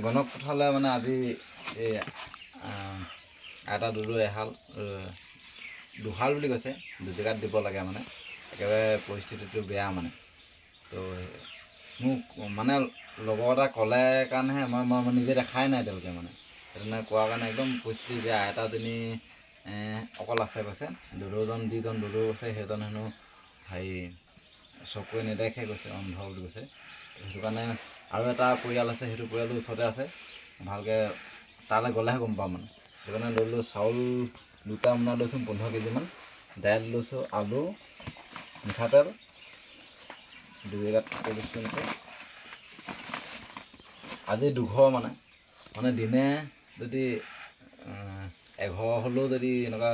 গণক পঠালে মানে আজি এই এটা এহাল দুহাল বুলি কৈছে, দুজেগাত দিব লাগে মানে একেবাৰে পৰিস্থিতিটো বেয়া মানে। তো মোক মানে লগৰ এটা ক'লে কাৰণেহে মই নিজে দেখাই নাই এতিয়ালৈকে মানে সেইদিনা কোৱাৰ কাৰণে একদম পৰিস্থিতি বেয়া। এটাজনী অকল আছে কৈছে, দুজন যিজন দুদৌ আছে সেইজন হেনো হেৰি চকুৱে নেদেখে কৈছে, অন্ধ বুলি কৈছে। সেইটো কাৰণে আৰু এটা পৰিয়াল আছে, সেইটো পৰিয়ালৰ ওচৰতে আছে, ভালকৈ তালৈ গ'লেহে গম পাম মানে। সেইটো কাৰণে লৈছোঁ চাউল দুটা মোনা লৈছোঁ 15 কেজিমান, দাইল লৈছোঁ, আলু, মিঠাতেল, 2 জেগাত লৈছোঁ এনেকৈ। আজি দুঘৰ মানে দিনে যদি এঘৰ হ'লেও যদি এনেকুৱা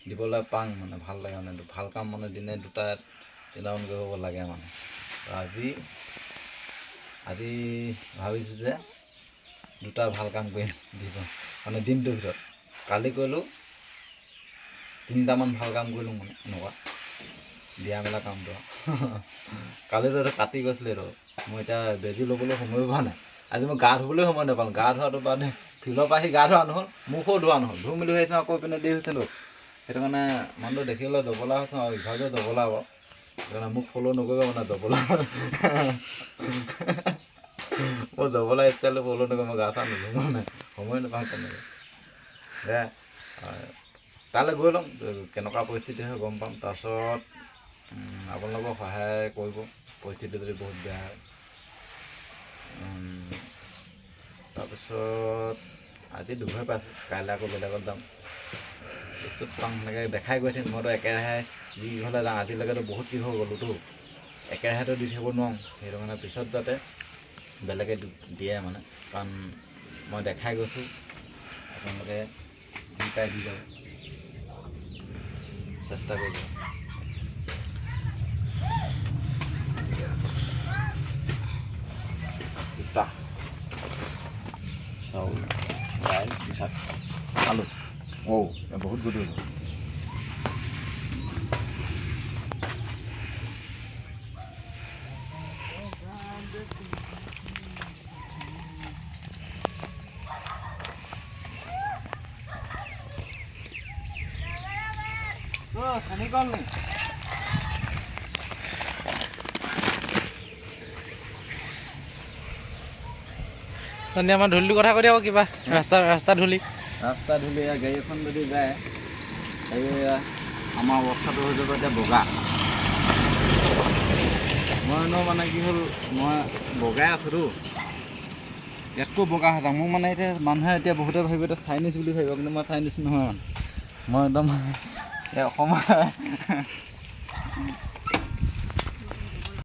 দিবলৈ পাং মানে ভাল লাগে মানে। ভাল কাম মানে দিনে 2-3টামান কৰিব লাগে মানে। আজি ভাবিছোঁ যে 2টা ভাল কাম কৰিম দিব মানে দিনটোৰ ভিতৰত। কালি কৰিলোঁ 3টামান ভাল কাম কৰিলোঁ মানে এনেকুৱা দিয়া মেলা কামটো। কালিতো এইটো কাটি গৈছিলে, এইটো মই এতিয়া বেজি ল'বলৈ সময় পোৱা নাই। আজি মই গা ধুবলৈ সময় নাপালোঁ। গা ধোৱাটো বাদে ফিল্ডৰ পৰা আহি গা ধোৱা নহ'ল, মুখো ধোৱা নহ'ল। ধুই মেলি আহিছোঁ আকৌ পিনে দেৰি হৈছিলোঁ। সেইটো কাৰণে মানুহটো দেখিবলৈ জবলা হৈছোঁ আৰু ইভাগে জবলা আকৌ। সেইটো কাৰণে মোক ফ'ল' নকৰিব মানে জবলা। মই জবলা ষ্টাইলটো ফ'ল' নকৰিব, মই গা চা নুধো মানে, সময় নাপাওঁ তেনেকৈ। তালৈ গৈ ল'ম, কেনেকুৱা পৰিস্থিতি হয় গম পাম। তাৰপাছত আপোনালোকক সহায় কৰিব পৰিস্থিতি যদি বহুত বেয়া হয়। তাৰপিছত আজি দুঘৰে পাইছোঁ, কাইলৈ আকৌ বেলেগত যাম। য'ত পাম সেনেকৈ দেখাই গৈ থাকিম। মইতো একেৰাহে যি হ'লে যাওঁ, আজিলৈকেতো বহুত কি হৈ গ'লোতো, একেৰাহেতো দি থাকিব নোৱাৰোঁ। সেইটো কাৰণে পিছত যাতে বেলেগে দিয়ে মানে, কাৰণ মই দেখাই গৈছোঁ, আপোনালোকে যি পাই দি যাব, চেষ্টা কৰিব। দুটা চাউল, দাইল, মিঠাতেল, আলু। বহুত গুড হৈ গ'ল। খানি কল নি আমাৰ ধূলিটো কথা কৈ দিয়ক কিবা, ৰাস্তা ধূলি গাড়ী এখন যদি যায়, আমাৰ অৱস্থাটো হৈ যাব এতিয়া বগা। মইনো মানে কি হ'ল, মই বগাই আছোঁতো, একো বগা হৈ যাওঁ। মোক মানে এতিয়া মানুহে এতিয়া বহুতে ভাবিব এতিয়া চাইনিজ বুলি ভাবিব, কিন্তু মই চাইনিজ নহয় মানে। মই একদম অসমৰ